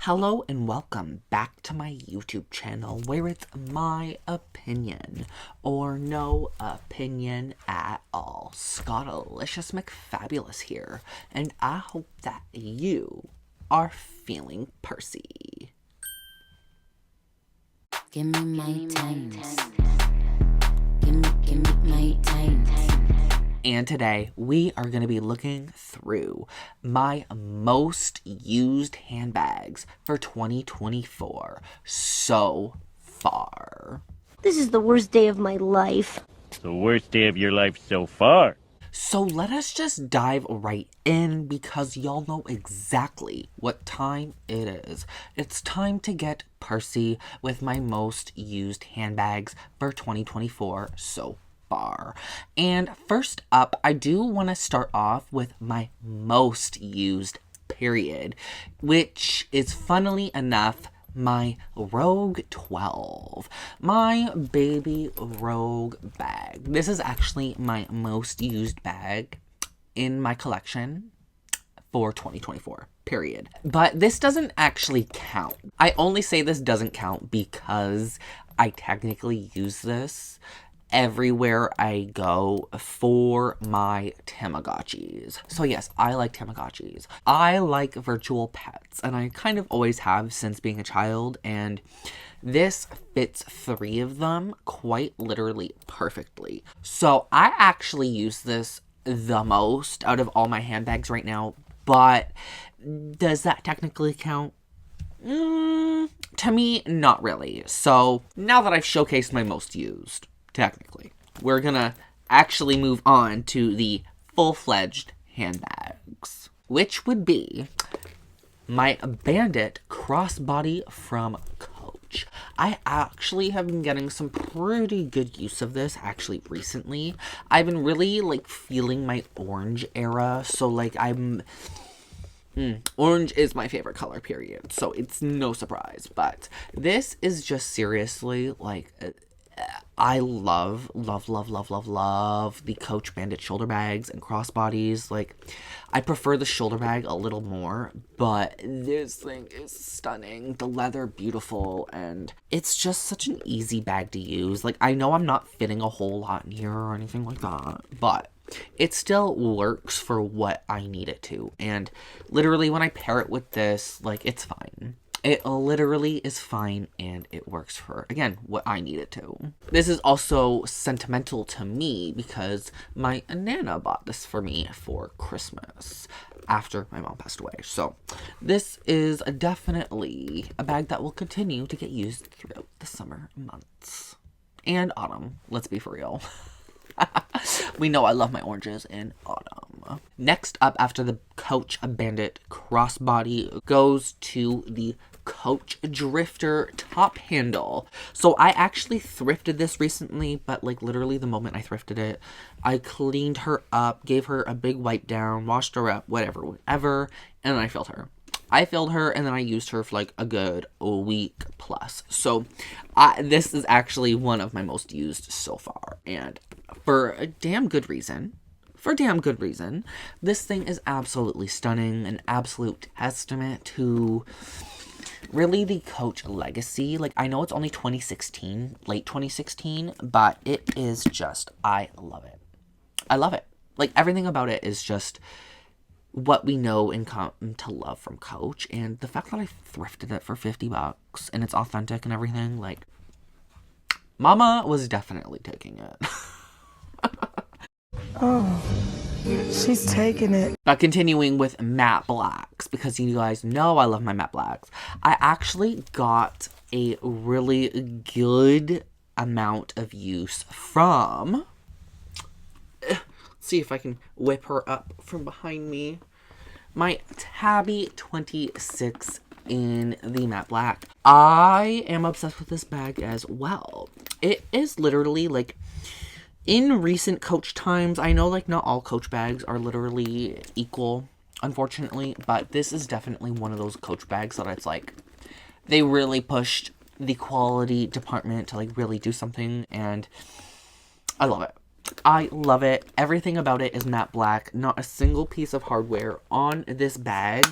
Hello and welcome back to my YouTube channel where it's my opinion or no opinion at all. Scottalicious McFabulous here, and I hope that you are feeling Percy. Give me my times. Give me my times. And today we are going to be looking through my most used handbags for 2024 so far. This is the worst day of my life. The worst day of your life so far. So let us just dive right in because y'all know exactly what time it is. It's time to get Percy with my most used handbags for 2024 so far. And first up, I do want to start off with my most used period, which is funnily enough my Rogue 12, my baby Rogue bag. This is actually my most used bag in my collection for 2024, period. But this doesn't actually count. I only say this doesn't count because I technically use this everywhere I go for my Tamagotchis. So yes, I like Tamagotchis. I like virtual pets, and I kind of always have since being a child, and this fits 3 of them quite literally perfectly. So I actually use this the most out of all my handbags right now, but does that technically count? To me, not really. So now that I've showcased my most used, technically, we're gonna actually move on to the full-fledged handbags, which would be my Bandit crossbody from Coach. I actually have been getting some pretty good use of this actually recently. I've been really feeling my orange era, so orange is my favorite color, period, so it's no surprise. But this is just seriously I love the Coach Bandit shoulder bags and crossbodies. I prefer the shoulder bag a little more, but this thing is stunning. The leather, beautiful, and it's just such an easy bag to use. I know I'm not fitting a whole lot in here or anything like that, but it still works for what I need it to. And literally when I pair it with this, it's fine. It literally is fine, and it works for, again, what I need it to. This is also sentimental to me because my Nana bought this for me for Christmas after my mom passed away. So this is definitely a bag that will continue to get used throughout the summer months. And autumn, let's be for real. We know I love my oranges in autumn. Next up, after the Coach Bandit crossbody, goes to the Coach Drifter top handle. So I actually thrifted this recently, but literally the moment I thrifted it, I cleaned her up, gave her a big wipe down, washed her up, whatever, and then I filled her. And then I used her for a good week plus. So this is actually one of my most used so far, and for a damn good reason. This thing is absolutely stunning, an absolute testament to really the Coach legacy. I know it's only 2016, late 2016, but it is just, I love it. Everything about it is just what we know and come to love from Coach, and the fact that I thrifted it for $50 and it's authentic and everything, Mama was definitely taking it. Oh, she's taking it. But continuing with matte blacks, because you guys know I love my matte blacks. I actually got a really good amount of use from, let's see if I can whip her up from behind me, my Tabby 26 in the matte black. I am obsessed with this bag as well. It is literally in recent Coach times, I know not all Coach bags are literally equal, unfortunately, but this is definitely one of those Coach bags that it's they really pushed the quality department to really do something, and I love it. Everything about it is matte black. Not a single piece of hardware on this bag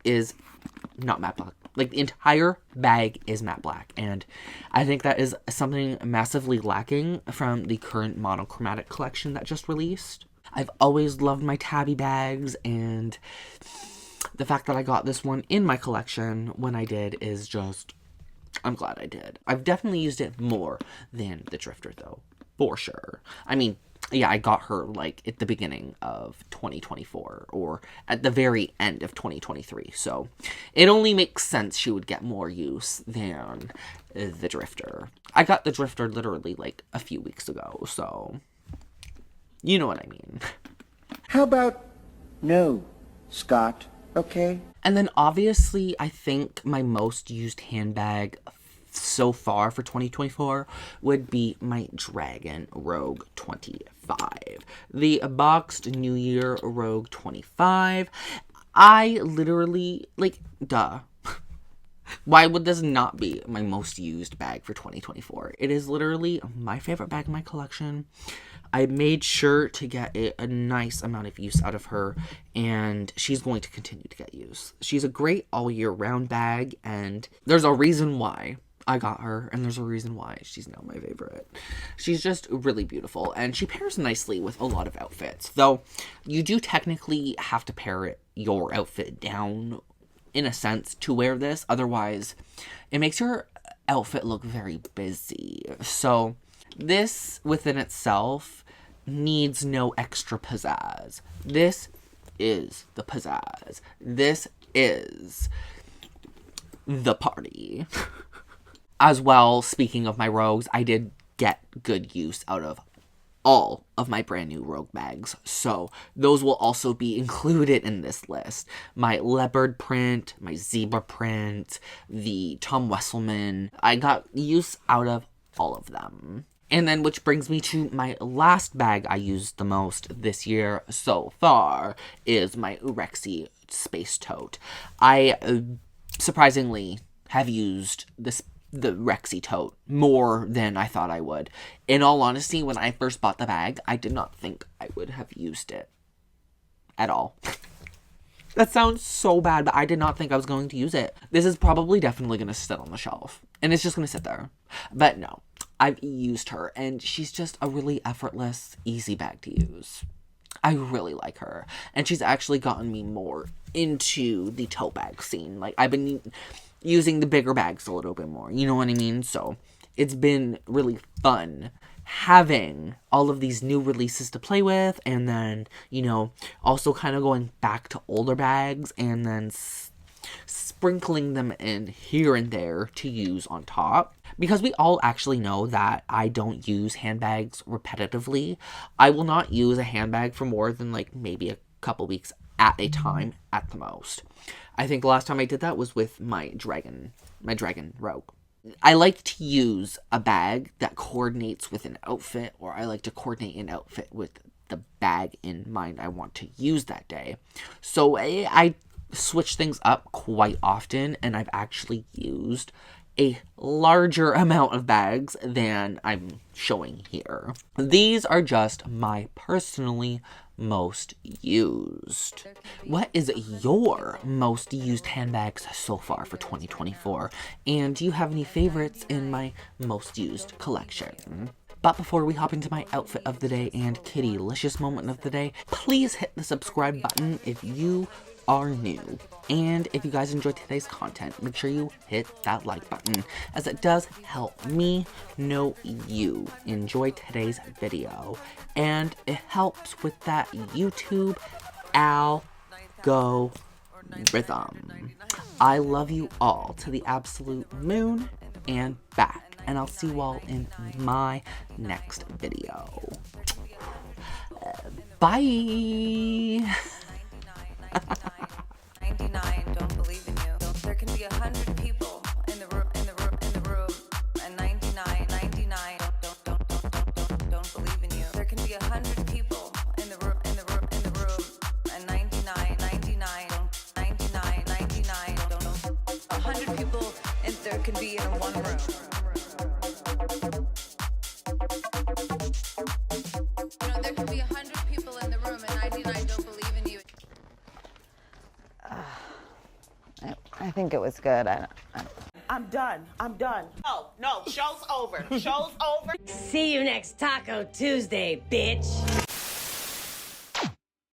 is not matte black. Like, the entire bag is matte black, and I think that is something massively lacking from the current monochromatic collection that just released. I've always loved my tabby bags, and the fact that I got this one in my collection when I did is just, I'm glad I did. I've definitely used it more than the Drifter, though, for sure. I mean, yeah, I got her, like, at the beginning of 2024, or at the very end of 2023, so it only makes sense she would get more use than the Drifter. I got the Drifter literally, like, a few weeks ago, so you know what I mean. How about no, Scott, okay? And then, obviously, I think my most used handbag so far for 2024 would be my Dragon Rogue 25. The boxed New Year Rogue 25. I literally, like, duh. Why would this not be my most used bag for 2024? It is literally my favorite bag in my collection. I made sure to get a nice amount of use out of her, and she's going to continue to get use. She's a great all year round bag, and there's a reason why I got her, and there's a reason why she's now my favorite. She's just really beautiful, and she pairs nicely with a lot of outfits, though you do technically have to pair your outfit down, in a sense, to wear this. Otherwise, it makes your outfit look very busy. So this, within itself, needs no extra pizzazz. This is the pizzazz. This is the party. As well, speaking of my Rogues, I did get good use out of all of my brand new Rogue bags, so those will also be included in this list. My leopard print, my zebra print, the Tom Wesselmann. I got use out of all of them. And then, which brings me to my last bag I used the most this year so far, is my Rexy Space Tote. I surprisingly have used the Rexy tote more than I thought I would. In all honesty, when I first bought the bag, I did not think I would have used it at all. That sounds so bad, but I did not think I was going to use it. This is probably definitely going to sit on the shelf, and it's just going to sit there. But no, I've used her, and she's just a really effortless, easy bag to use. I really like her, and she's actually gotten me more into the tote bag scene. Like, I've been using the bigger bags a little bit more, you know what I mean? So it's been really fun having all of these new releases to play with, and then, you know, also kind of going back to older bags and then sprinkling them in here and there to use on top. Because we all actually know that I don't use handbags repetitively. I will not use a handbag for more than, like, maybe a couple weeks at a time at the most. I think the last time I did that was with my Dragon Rogue. I like to use a bag that coordinates with an outfit, or I like to coordinate an outfit with the bag in mind I want to use that day. So I switch things up quite often, and I've actually used a larger amount of bags than I'm showing here. These are just my personally most used. What is your most used handbags so far for 2024? And do you have any favorites in my most used collection? But before we hop into my outfit of the day and Kitty-licious moment of the day, please hit the subscribe button if you are new. And if you guys enjoyed today's content, make sure you hit that like button, as it does help me know you enjoyed today's video, and it helps with that YouTube algorithm. I love you all to the absolute moon and back, and I'll see you all in my next video. Bye. 99 don't believe in you. There can be 100 people in the room, and 99 don't believe in you. There can be 100 people in the room, and 99 don't. 100 people, and there can be in one room. You know, there can be 100 people in the room, and 99 don't believe in you. I think think it was good. I'm done. I'm done. Oh, no, show's over. Show's over. See you next Taco Tuesday, bitch.